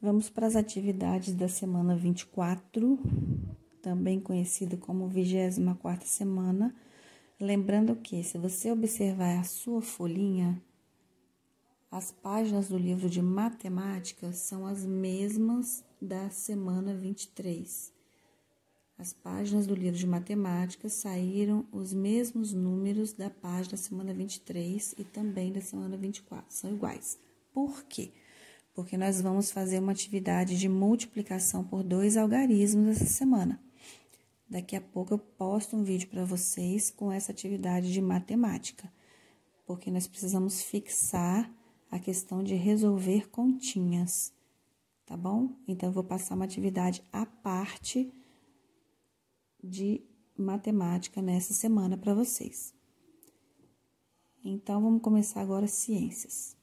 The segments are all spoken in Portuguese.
Vamos para as atividades da semana 24, também conhecida como 24ª semana. Lembrando que, se você observar a sua folhinha, as páginas do livro de matemática são as mesmas da semana 23. As páginas do livro de matemática saíram os mesmos números da página da semana 23 e também da semana 24, são iguais. Por quê? Porque nós vamos fazer uma atividade de multiplicação por 2 algarismos essa semana. Daqui a pouco eu posto um vídeo para vocês com essa atividade de matemática, porque nós precisamos fixar a questão de resolver continhas, tá bom? Então, eu vou passar uma atividade à parte de matemática nessa semana para vocês. Então, vamos começar agora ciências.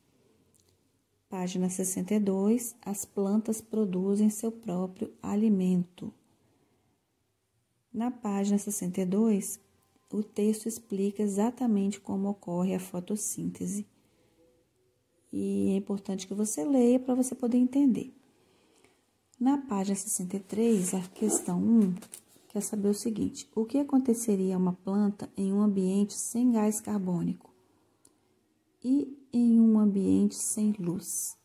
Página 62, as plantas produzem seu próprio alimento. Na página 62, o texto explica exatamente como ocorre a fotossíntese. E é importante que você leia para você poder entender. Na página 63, a questão 1, quer saber o seguinte: o que aconteceria a uma planta em um ambiente sem gás carbônico e em um ambiente sem luz?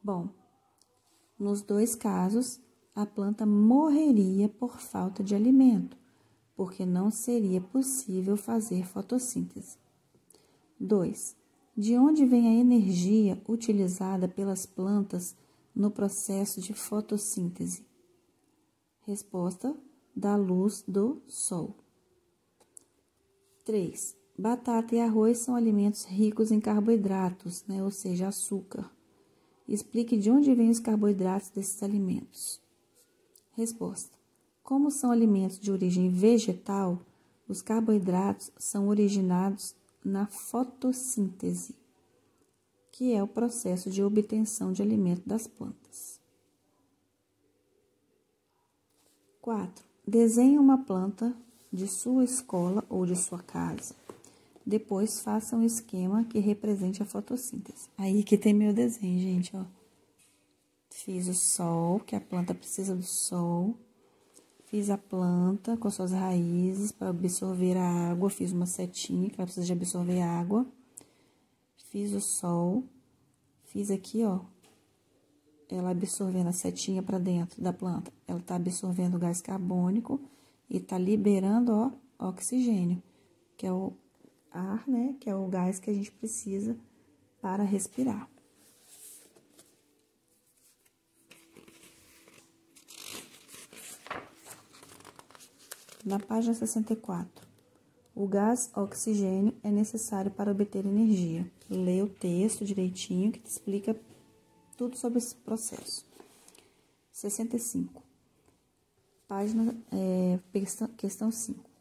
Bom, nos dois casos, a planta morreria por falta de alimento, porque não seria possível fazer fotossíntese. 2. De onde vem a energia utilizada pelas plantas no processo de fotossíntese? Resposta: da luz do sol. 3. Batata e arroz são alimentos ricos em carboidratos, ou seja, açúcar. Explique de onde vêm os carboidratos desses alimentos. Resposta: como são alimentos de origem vegetal, os carboidratos são originados na fotossíntese, que é o processo de obtenção de alimento das plantas. 4. Desenhe uma planta de sua escola ou de sua casa. Depois, faça um esquema que represente a fotossíntese. Aí que tem meu desenho, gente, ó. Fiz o sol, que a planta precisa do sol. Fiz a planta com suas raízes para absorver a água. Fiz uma setinha que ela precisa de absorver a água. Fiz o sol. Fiz aqui, ó, ela absorvendo a setinha para dentro da planta. Ela tá absorvendo o gás carbônico e tá liberando, ó, oxigênio, que é o ar, que é o gás que a gente precisa para respirar. Na página 64, o gás oxigênio é necessário para obter energia. Lê o texto direitinho que te explica tudo sobre esse processo. 65, questão 5.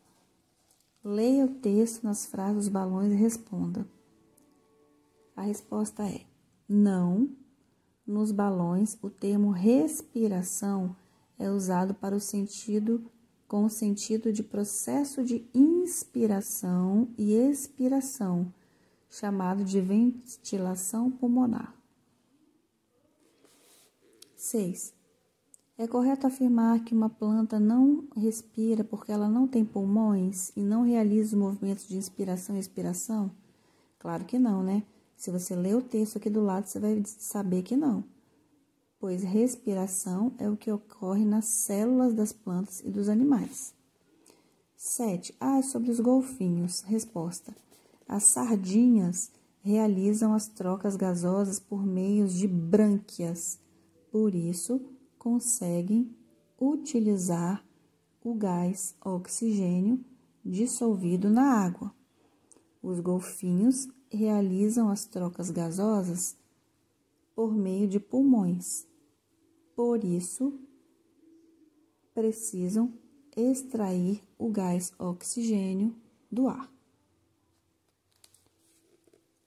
Leia o texto nas frases dos balões e responda. A resposta é: não. Nos balões, o termo respiração é usado para com o sentido de processo de inspiração e expiração, chamado de ventilação pulmonar. 6. É correto afirmar que uma planta não respira porque ela não tem pulmões e não realiza os movimentos de inspiração e expiração? Claro que não, né? Se você ler o texto aqui do lado, você vai saber que não. Pois respiração é o que ocorre nas células das plantas e dos animais. 7. Sobre os golfinhos. Resposta: as sardinhas realizam as trocas gasosas por meio de brânquias. Por isso, conseguem utilizar o gás oxigênio dissolvido na água. Os golfinhos realizam as trocas gasosas por meio de pulmões. Por isso, precisam extrair o gás oxigênio do ar.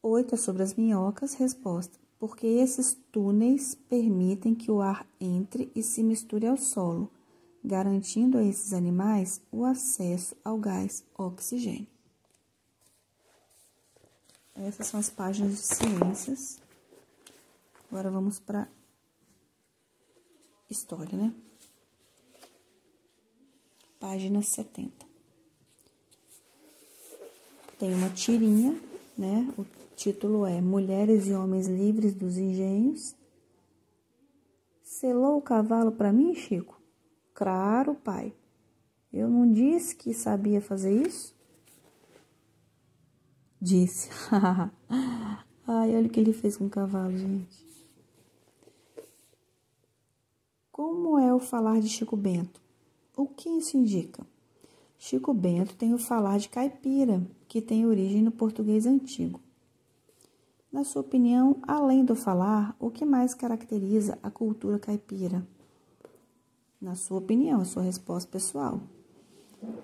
8 sobre as minhocas. Resposta: porque esses túneis permitem que o ar entre e se misture ao solo, garantindo a esses animais o acesso ao gás oxigênio. Essas são as páginas de ciências. Agora vamos para história, né? Página 70. Tem uma tirinha, né? O título é Mulheres e Homens Livres dos Engenhos. Selou o cavalo para mim, Chico? Claro, pai. Eu não disse que sabia fazer isso? Disse. Ai, olha o que ele fez com o cavalo, gente. Como é o falar de Chico Bento? O que isso indica? Chico Bento tem o falar de caipira, que tem origem no português antigo. Na sua opinião, além do falar, o que mais caracteriza a cultura caipira? Na sua opinião, a sua resposta pessoal.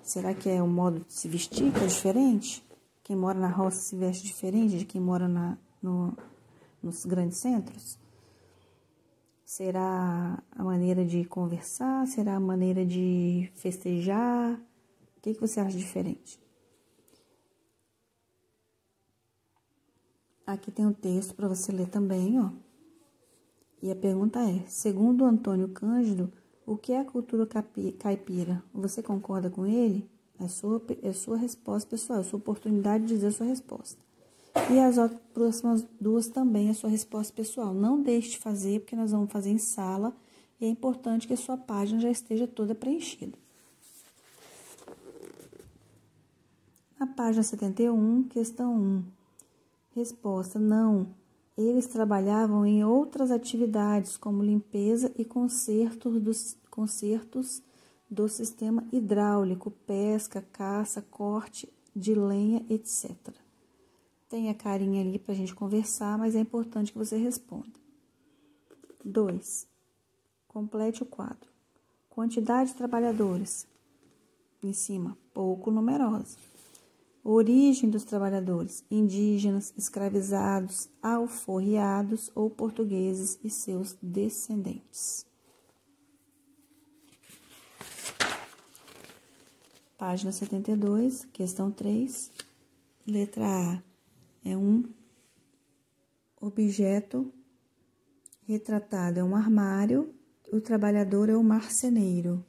Será que é o modo de se vestir que é diferente? Quem mora na roça se veste diferente de quem mora nos grandes centros? Será a maneira de conversar? Será a maneira de festejar? O que você acha diferente? Aqui tem um texto para você ler também, ó. E a pergunta é, segundo Antônio Cândido, o que é a cultura caipira? Você concorda com ele? É sua resposta pessoal, é sua oportunidade de dizer a sua resposta. E as próximas duas também é sua resposta pessoal. Não deixe de fazer, porque nós vamos fazer em sala e é importante que a sua página já esteja toda preenchida. Na página 71, questão 1. Resposta, não. Eles trabalhavam em outras atividades, como limpeza e consertos do sistema hidráulico, pesca, caça, corte de lenha, etc. Tem a carinha ali para a gente conversar, mas é importante que você responda. 2. Complete o quadro. Quantidade de trabalhadores. Em cima, pouco numerosa. Origem dos trabalhadores, indígenas, escravizados, alforriados ou portugueses e seus descendentes. Página 72, questão 3, letra A. É um objeto retratado, é um armário, o trabalhador é o marceneiro.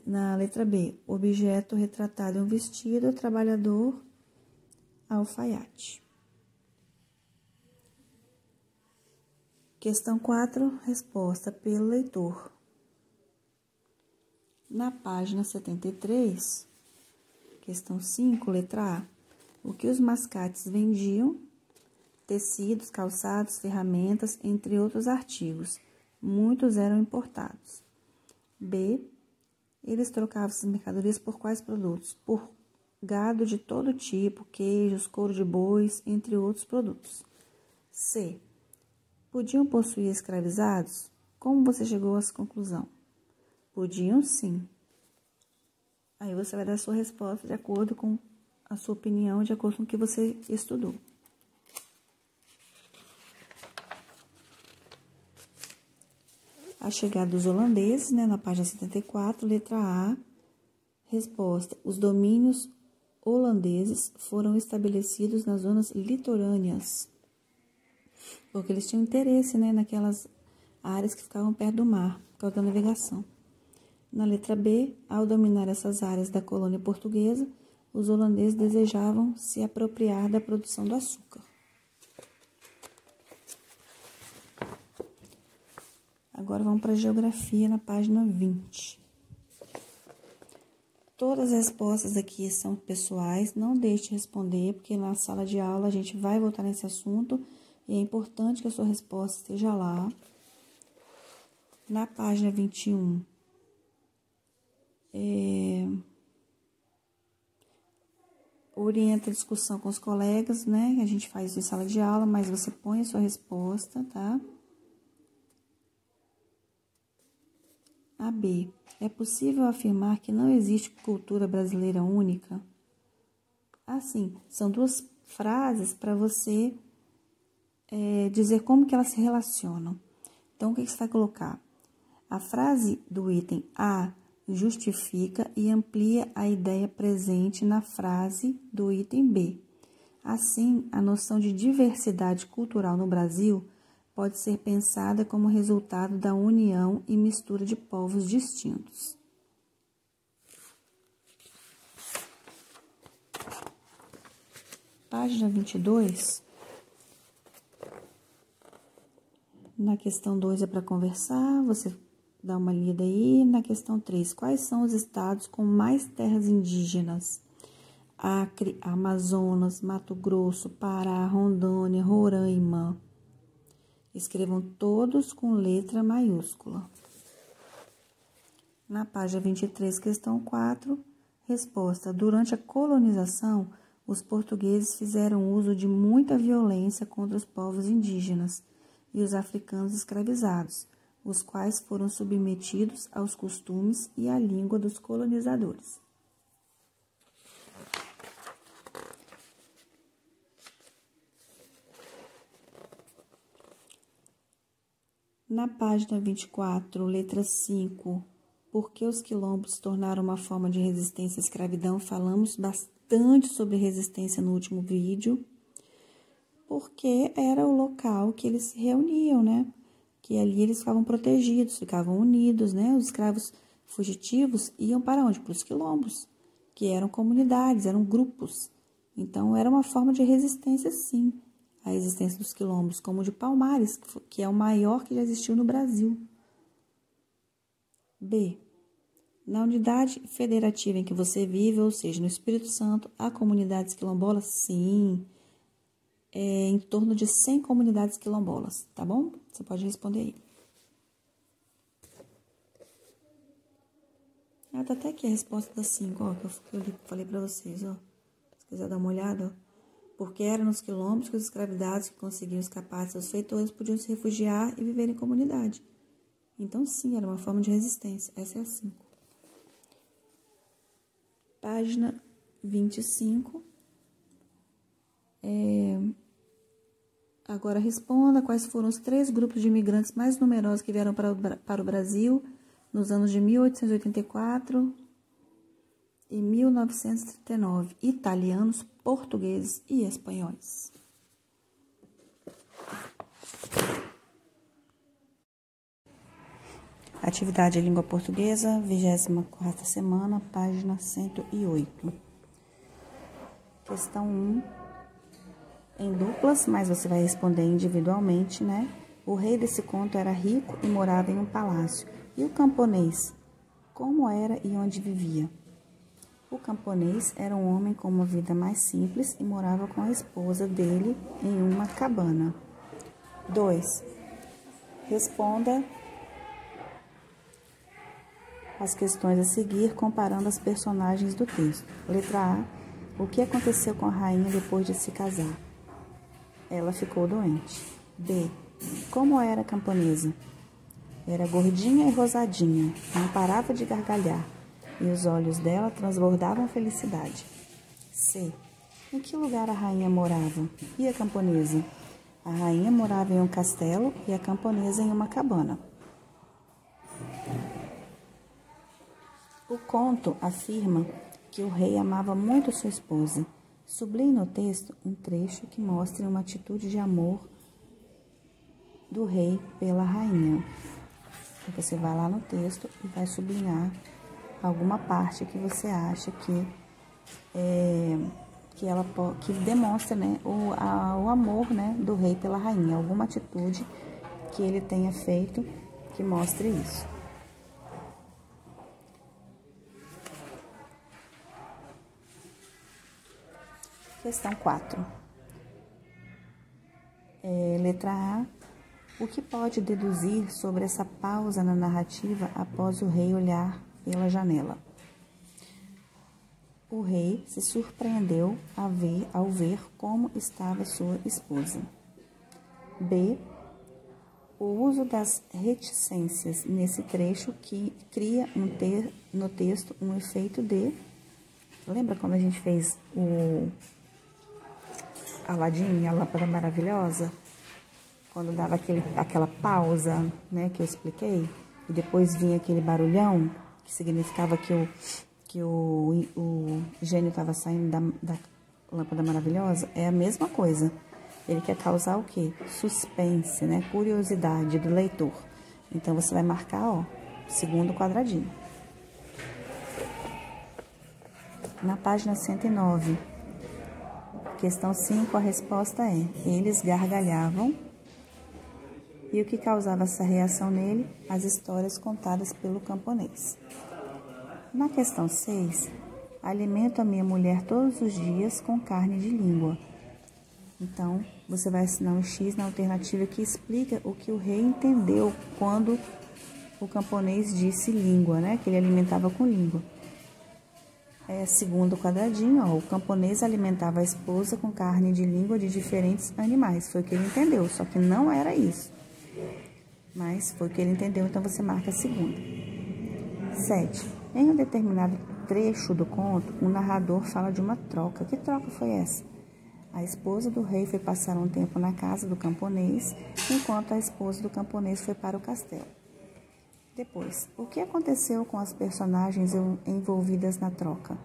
Na letra B, o objeto retratado é um vestido, o trabalhador, alfaiate. Questão 4, resposta pelo leitor. Na página 73, questão 5, letra A, o que os mascates vendiam? Tecidos, calçados, ferramentas, entre outros artigos. Muitos eram importados. B, eles trocavam essas mercadorias por quais produtos? Por gado de todo tipo, queijos, couro de bois, entre outros produtos. C. Podiam possuir escravizados? Como você chegou a essa conclusão? Podiam sim. Aí você vai dar a sua resposta de acordo com a sua opinião, de acordo com o que você estudou. A chegada dos holandeses, né, na página 74, letra A, resposta. Os domínios holandeses foram estabelecidos nas zonas litorâneas, porque eles tinham interesse, né, naquelas áreas que ficavam perto do mar, por causa da navegação. Na letra B, ao dominar essas áreas da colônia portuguesa, os holandeses desejavam se apropriar da produção do açúcar. Agora vamos para a geografia na página 20. Todas as respostas aqui são pessoais, não deixe de responder, porque na sala de aula a gente vai voltar nesse assunto e é importante que a sua resposta esteja lá. Na página 21, orienta a discussão com os colegas, né? A gente faz isso em sala de aula, mas você põe a sua resposta, tá? A B. É possível afirmar que não existe cultura brasileira única? Assim, são duas frases para você dizer como que elas se relacionam. Então, o que você vai colocar? A frase do item A justifica e amplia a ideia presente na frase do item B. Assim, a noção de diversidade cultural no Brasil pode ser pensada como resultado da união e mistura de povos distintos. Página 22. Na questão 2 é para conversar, você dá uma lida aí. Na questão 3, quais são os estados com mais terras indígenas? Acre, Amazonas, Mato Grosso, Pará, Rondônia, Roraima. Escrevam todos com letra maiúscula. Na página 23, questão 4, resposta. Durante a colonização, os portugueses fizeram uso de muita violência contra os povos indígenas e os africanos escravizados, os quais foram submetidos aos costumes e à língua dos colonizadores. Na página 24, letra 5, por que os quilombos se tornaram uma forma de resistência à escravidão? Falamos bastante sobre resistência no último vídeo, porque era o local que eles se reuniam, né? Que ali eles ficavam protegidos, ficavam unidos, né? Os escravos fugitivos iam para onde? Para os quilombos, que eram comunidades, eram grupos. Então, era uma forma de resistência, sim, a existência dos quilombos, como o de Palmares, que é o maior que já existiu no Brasil. B. Na unidade federativa em que você vive, ou seja, no Espírito Santo, há comunidades quilombolas? Sim. Em torno de 100 comunidades quilombolas, tá bom? Você pode responder aí. Tá até aqui a resposta das 5, ó, que eu falei pra vocês, ó. Se quiser dar uma olhada, ó. Porque eram nos quilombos que os escravizados que conseguiam escapar de seus feitores podiam se refugiar e viver em comunidade. Então, sim, era uma forma de resistência. Essa é a 5. Página 25. Agora responda quais foram os 3 grupos de imigrantes mais numerosos que vieram para o Brasil nos anos de 1884 e 1939. Italianos, portugueses e espanhóis. Atividade Língua Portuguesa, 24ª semana, página 108. Questão 1. Em duplas, mas você vai responder individualmente, né? O rei desse conto era rico e morava em um palácio. E o camponês? Como era e onde vivia? O camponês era um homem com uma vida mais simples e morava com a esposa dele em uma cabana. 2. Responda as questões a seguir, comparando as personagens do texto. Letra A. O que aconteceu com a rainha depois de se casar? Ela ficou doente. B. Como era a camponesa? Era gordinha e rosadinha, não parava de gargalhar, e os olhos dela transbordavam felicidade. C. Em que lugar a rainha morava? E a camponesa? A rainha morava em um castelo e a camponesa em uma cabana. O conto afirma que o rei amava muito sua esposa. Sublinhe no texto um trecho que mostre uma atitude de amor do rei pela rainha. Você vai lá no texto e vai sublinhar alguma parte que você acha que demonstra, né, o amor, né, do rei pela rainha. Alguma atitude que ele tenha feito que mostre isso. Questão 4. Letra A. O que pode deduzir sobre essa pausa na narrativa após o rei olhar pela janela? O rei se surpreendeu ao ver como estava sua esposa. B. O uso das reticências nesse trecho que cria no texto um efeito de... Lembra quando a gente fez o Aladim e a Lâmpada Maravilhosa? Quando dava aquela pausa, né, que eu expliquei, e depois vinha aquele barulhão, que significava que o gênio estava saindo da Lâmpada Maravilhosa. É a mesma coisa. Ele quer causar o quê? Suspense, né? Curiosidade do leitor. Então, você vai marcar, ó, segundo quadradinho. Na página 109, questão 5, a resposta é: eles gargalhavam. E o que causava essa reação nele? As histórias contadas pelo camponês. Na questão 6, alimento a minha mulher todos os dias com carne de língua. Então, você vai assinar um X na alternativa que explica o que o rei entendeu quando o camponês disse língua, né? Que ele alimentava com língua. Segundo quadradinho, ó, o camponês alimentava a esposa com carne de língua de diferentes animais. Foi o que ele entendeu, só que não era isso. Mas foi o que ele entendeu, então você marca a segunda. 7. Em um determinado trecho do conto, o narrador fala de uma troca. Que troca foi essa? A esposa do rei foi passar um tempo na casa do camponês, enquanto a esposa do camponês foi para o castelo. Depois, o que aconteceu com as personagens envolvidas na troca?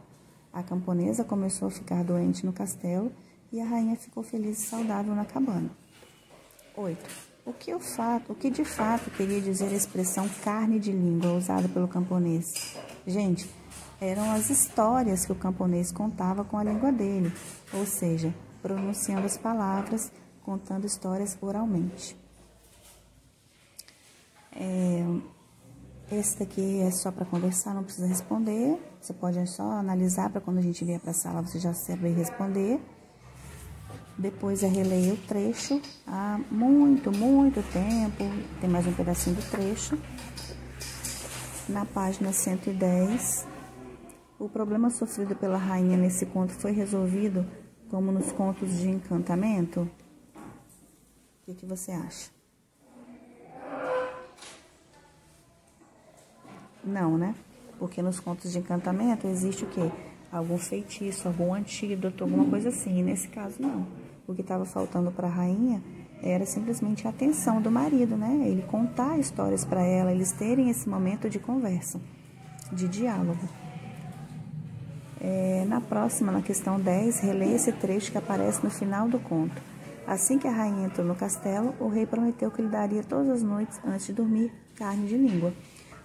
A camponesa começou a ficar doente no castelo e a rainha ficou feliz e saudável na cabana. 8. O que de fato queria dizer a expressão carne de língua usada pelo camponês? Gente, eram as histórias que o camponês contava com a língua dele, ou seja, pronunciando as palavras, contando histórias oralmente. Esse daqui é só para conversar, não precisa responder. Você pode só analisar para quando a gente vier para a sala você já saber responder. Depois é reler o trecho há muito tempo. Tem mais um pedacinho do trecho. Na página 110, o problema sofrido pela rainha nesse conto foi resolvido como nos contos de encantamento? O que você acha? Não, né? Porque nos contos de encantamento existe o quê? Algum feitiço, algum antídoto, alguma coisa assim. E nesse caso, não. O que estava faltando para a rainha era simplesmente a atenção do marido, né? Ele contar histórias para ela, eles terem esse momento de conversa, de diálogo. Na próxima, na questão 10, releia esse trecho que aparece no final do conto. Assim que a rainha entrou no castelo, o rei prometeu que lhe daria todas as noites, antes de dormir, carne de língua.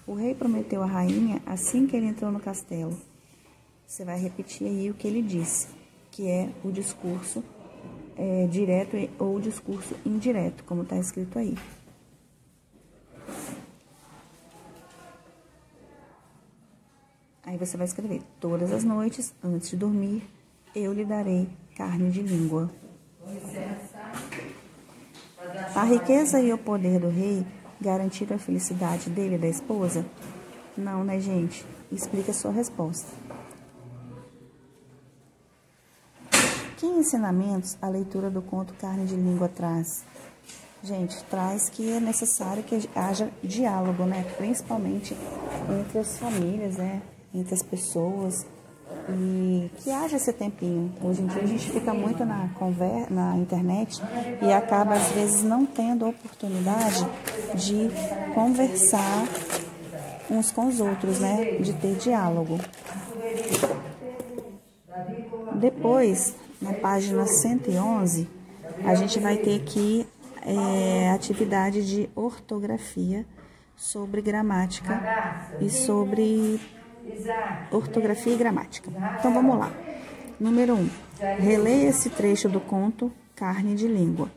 O rei prometeu à rainha assim que ele entrou no castelo. Você vai repetir aí o que ele disse, que é o discurso direto ou o discurso indireto, como está escrito aí. Aí você vai escrever: todas as noites, antes de dormir, eu lhe darei carne de língua. A riqueza e o poder do rei garantiram a felicidade dele e da esposa? Não, né, gente? Explica a sua resposta. Que ensinamentos a leitura do conto Carne de Língua traz? Gente, traz que é necessário que haja diálogo, né? Principalmente entre as famílias, né? Entre as pessoas. E que haja esse tempinho. Hoje em dia a gente fica muito na internet e acaba, às vezes, não tendo a oportunidade de conversar uns com os outros, né? De ter diálogo. Depois, na página 111, a gente vai ter aqui atividade de ortografia sobre gramática e sobre ortografia e gramática. Então, vamos lá. Número 1. Releia esse trecho do conto Carne de Língua.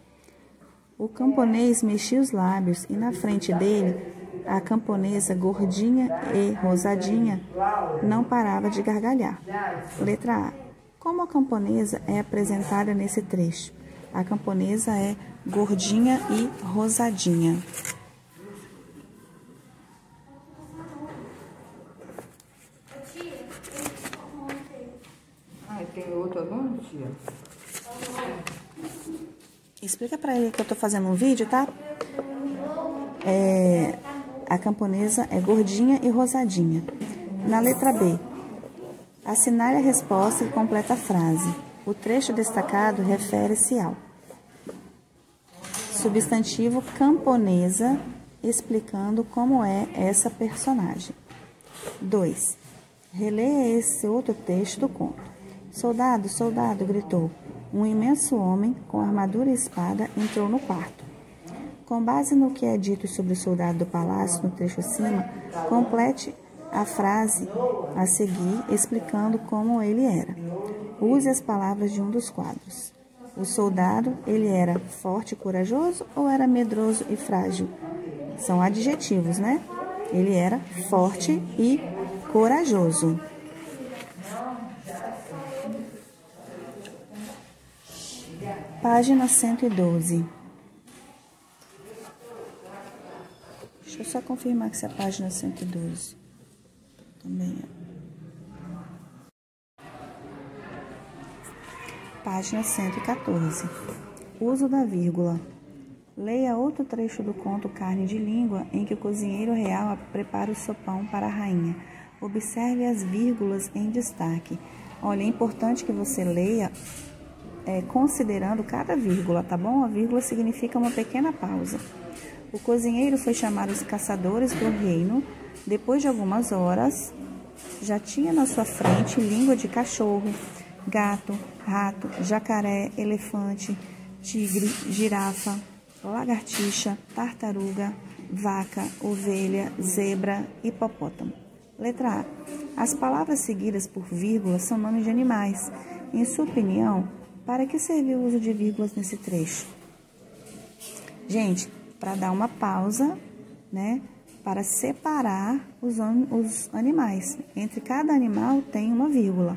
O camponês mexia os lábios e na frente dele, a camponesa gordinha e rosadinha não parava de gargalhar. Letra A. Como a camponesa é apresentada nesse trecho? A camponesa é gordinha e rosadinha. Tem outro agora, tia? Explica pra ele que eu tô fazendo um vídeo, tá? A camponesa é gordinha e rosadinha. Na letra B, assinale a resposta e completa a frase. O trecho destacado refere-se ao substantivo camponesa, explicando como é essa personagem. 2. Releia esse outro trecho do conto. Soldado, soldado, gritou. Um imenso homem, com armadura e espada, entrou no quarto. Com base no que é dito sobre o soldado do palácio no trecho acima, complete a frase a seguir explicando como ele era. Use as palavras de um dos quadros. O soldado, ele era forte e corajoso ou era medroso e frágil? São adjetivos, né? Ele era forte e corajoso. Página 112. Deixa eu só confirmar que essa é a página 112. Também é. Página 114. Uso da vírgula. Leia outro trecho do conto Carne de Língua, em que o cozinheiro real prepara o sopão para a rainha. Observe as vírgulas em destaque. Olha, é importante que você leia considerando cada vírgula, tá bom? A vírgula significa uma pequena pausa. O cozinheiro foi chamar os caçadores do reino. Depois de algumas horas, já tinha na sua frente língua de cachorro, gato, rato, jacaré, elefante, tigre, girafa, lagartixa, tartaruga, vaca, ovelha, zebra, hipopótamo. Letra A. As palavras seguidas por vírgulas são nomes de animais. Em sua opinião, para que serviu o uso de vírgulas nesse trecho? Gente, para dar uma pausa, né? Para separar os animais. Entre cada animal tem uma vírgula.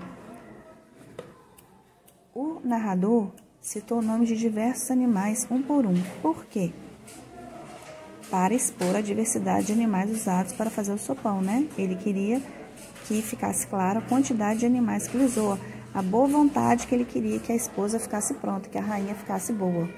O narrador citou nomes de diversos animais, um por um. Por quê? Para expor a diversidade de animais usados para fazer o sopão, né? Ele queria que ficasse claro a quantidade de animais que ele usou, a boa vontade que ele queria que a esposa ficasse pronta, que a rainha ficasse boa.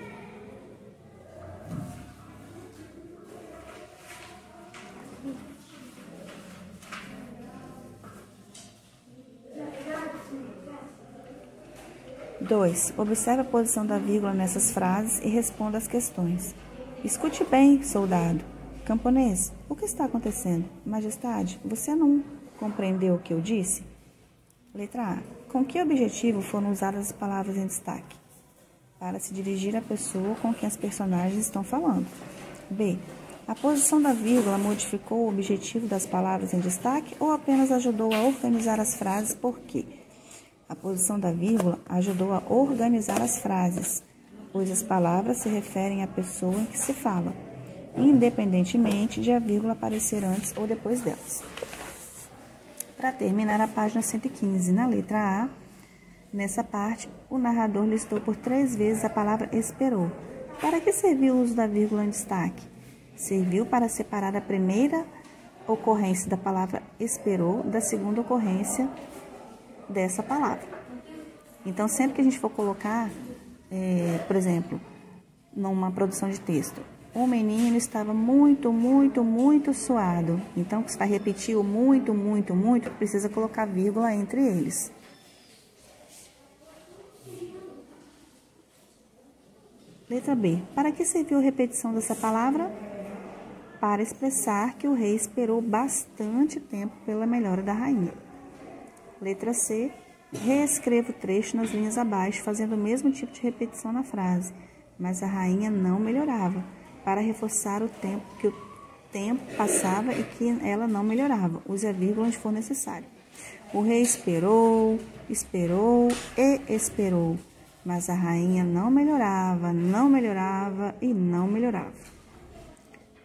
Dois. Observe a posição da vírgula nessas frases e responda as questões. Escute bem, soldado. Camponês, o que está acontecendo? Majestade, você não compreendeu o que eu disse? Letra A. Com que objetivo foram usadas as palavras em destaque? Para se dirigir à pessoa com quem as personagens estão falando. B. A posição da vírgula modificou o objetivo das palavras em destaque ou apenas ajudou a organizar as frases? Por quê? A posição da vírgula ajudou a organizar as frases, pois as palavras se referem à pessoa em que se fala, independentemente de a vírgula aparecer antes ou depois delas. Para terminar a página 115, na letra A, nessa parte, o narrador listou por 3 vezes a palavra esperou. Para que serviu o uso da vírgula em destaque? Serviu para separar a primeira ocorrência da palavra esperou da segunda ocorrência dessa palavra. Então, sempre que a gente for colocar, por exemplo, numa produção de texto, o menino estava muito, muito, muito suado. Então, você vai repetir o muito, muito, muito, precisa colocar vírgula entre eles. Letra B. Para que serviu a repetição dessa palavra? Para expressar que o rei esperou bastante tempo pela melhora da rainha. Letra C. Reescreva o trecho nas linhas abaixo, fazendo o mesmo tipo de repetição na frase, mas a rainha não melhorava, para reforçar o tempo que o tempo passava e que ela não melhorava. Use a vírgula onde for necessário. O rei esperou, esperou e esperou, mas a rainha não melhorava, não melhorava e não melhorava.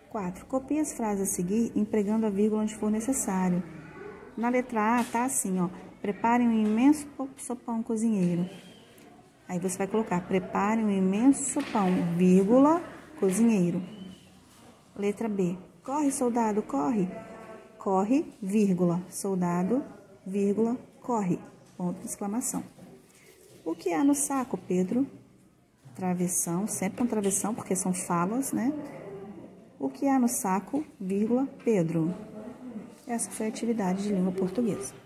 4. Copie as frases a seguir, empregando a vírgula onde for necessário. Na letra A tá assim, ó. Prepare um imenso sopão, cozinheiro. Aí você vai colocar, prepare um imenso sopão, vírgula, cozinheiro. Letra B. Corre, soldado, corre. Corre, vírgula, soldado, vírgula, corre. Ponto de exclamação. O que há no saco, Pedro? Travessão, sempre com travessão, porque são falas, né? O que há no saco, vírgula, Pedro? Essa foi a atividade de língua portuguesa.